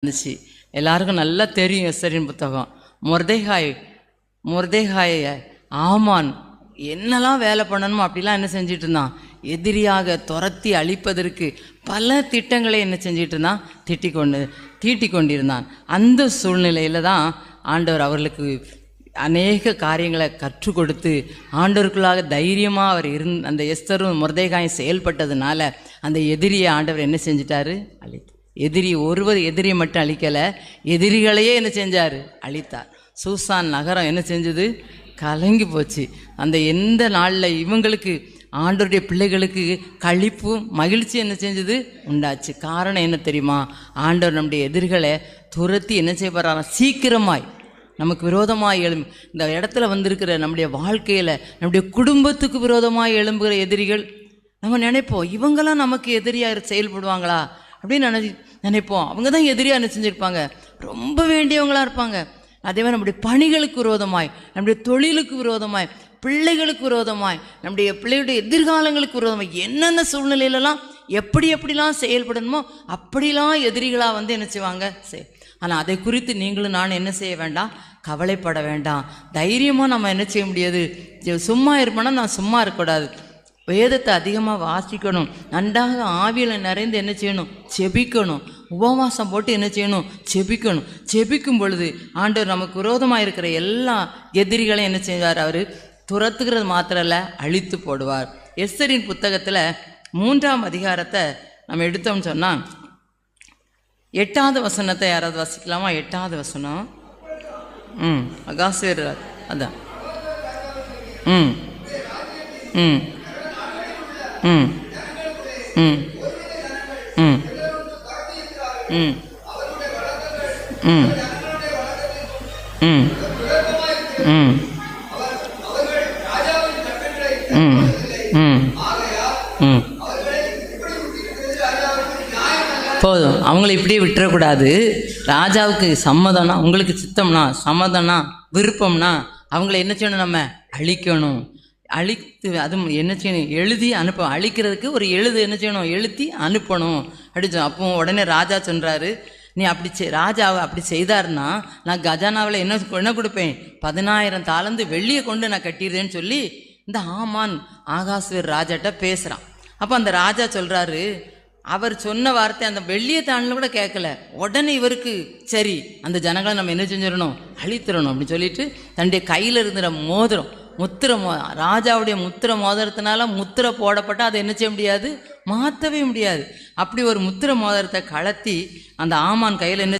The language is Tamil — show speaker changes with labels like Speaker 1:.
Speaker 1: இருந்துச்சு. எல்லாருக்கும் நல்லா தெரியும் எஸ்தரின் புத்தகம். மொர்தெகாயை ஆமான் என்னெல்லாம் வேலை பண்ணணுமோ அப்படிலாம் என்ன செஞ்சிட்டு இருந்தான், எதிரியாக துரத்தி அழிப்பதற்கு பல திட்டங்களை என்ன செஞ்சிட்டு இருந்தான், தீட்டி கொண்டிருந்தான். அந்த சூழ்நிலையில் தான் ஆண்டவர் அவர்களுக்கு அநேக காரியங்களை கற்றுக் கொடுத்து ஆண்டவருக்குள்ளாக தைரியமாக அவர் அந்த எஸ்தரும் மொர்தெகாயும் செயல்பட்டதுனால அந்த எதிரியை ஆண்டவர் என்ன செஞ்சிட்டாரு, எதிரியை மட்டும் அழிக்கலை, எதிரிகளையே என்ன செஞ்சார், அழித்தார். சூசான் நகரம் என்ன செஞ்சது, கலங்கி போச்சு. அந்த எந்த நாளில் இவங்களுக்கு ஆண்டவருடைய பிள்ளைகளுக்கு களிப்பு மகிழ்ச்சி என்ன செஞ்சது உண்டாச்சு. காரணம் என்ன தெரியுமா, ஆண்டவர் நம்முடைய எதிரிகளை துரத்தி என்ன செய்ய போகிறாரா, சீக்கிரமாய் நமக்கு விரோதமாக இந்த இடத்துல வந்திருக்கிற நம்முடைய வாழ்க்கையில் நம்முடைய குடும்பத்துக்கு விரோதமாக எழும்புகிற எதிரிகள் நம்ம நினைப்போம், இவங்கெல்லாம் நமக்கு எதிரியாக செயல்படுவாங்களா அப்படின்னு நினைப்போம். அவங்க தான் எதிரியாக என்ன செஞ்சுருப்பாங்க, ரொம்ப வேண்டியவங்களாக இருப்பாங்க. அதே மாதிரி நம்முடைய பணிகளுக்கு விரோதமாய், நம்முடைய தொழிலுக்கு விரோதமாய், பிள்ளைகளுக்கு விரோதமாய், நம்முடைய பிள்ளைகளுடைய எதிர்காலங்களுக்கு விரோதமாய் என்னென்ன சூழ்நிலையிலலாம் எப்படிலாம் செயல்படணுமோ அப்படிலாம் எதிரிகளாக வந்து என்ன செய்வாங்க. ஆனால் அதை குறித்து நீங்களும் நான் என்ன செய்ய வேண்டாம், கவலைப்பட வேண்டாம். தைரியமாக நம்ம என்ன செய்ய முடியாது, சும்மா இருப்போம்னா நான் சும்மா இருக்கக்கூடாது, வேதத்தை அதிகமாக வாசிக்கணும், நன்றாக ஆவியில் நிறைந்து என்ன செய்யணும், செபிக்கணும், உபவாசம் போட்டு என்ன செய்யணும், செபிக்கணும். செபிக்கும் பொழுது ஆண்டவர் நமக்கு விரோதமாக இருக்கிற எல்லா எதிரிகளையும் என்ன செய்வார், அவர் துரத்துக்கிறது மாத்திரம் இல்லை, அழித்து போடுவார். எஸ்தரின் புத்தகத்தில் 3ஆம் அதிகாரத்தை நம்ம எடுத்தோம்னு சொன்னால் 8வது வசனத்தை யாராவது வாசிக்கலாமா? 8வது வசனம். அகாஸ்வேர் அதான். ம் ம் ம் ம் ம் ம் ம் ம் ம் ம் ம் ம் போதும், அவங்கள இப்படியே விட்டுறக்கூடாது. ராஜாவுக்கு சம்மதம்னா, உங்களுக்கு சித்தம்னா, சம்மதம்னா, விருப்பம்னா அவங்கள என்ன செய்யணும், நம்ம அழிக்கணும். அழித்து அது என்ன செய்யணும், எழுதி அனுப்பணும். அழிக்கிறதுக்கு ஒரு என்ன செய்யணும், எழுதி அனுப்பணும் அப்படின்னு. அப்போ உடனே ராஜா சொல்கிறாரு, நீ அப்படி ராஜாவை அப்படி செய்தாருன்னா நான் கஜானாவில் என்ன கொடுப்பேன், 10,000 தாலந்து வெள்ளியை கொண்டு நான் கட்டிடுறேன்னு சொல்லி இந்த ஆமான் ஆகாஸ்வேர் ராஜாட்ட பேசுகிறான். அப்போ அந்த ராஜா சொல்கிறாரு, அவர் சொன்ன வார்த்தை அந்த வெள்ளியை தாண்டில் கூட கேட்கல. உடனே இவருக்கு சரி, அந்த ஜனங்களை நம்ம என்ன செஞ்சிடணும், அழித்திடணும் அப்படின்னு சொல்லிட்டு தன்னுடைய கையில் இருந்துற மோதிரம், ராஜாவுடைய முத்திர மோதிரத்தினால முத்திரை போடப்பட்ட அதை என்ன செய்ய முடியாது, மாற்றவே முடியாது. அப்படி ஒரு முத்திர மோதிரத்தை கலத்தி அந்த ஆமான் கையில் என்ன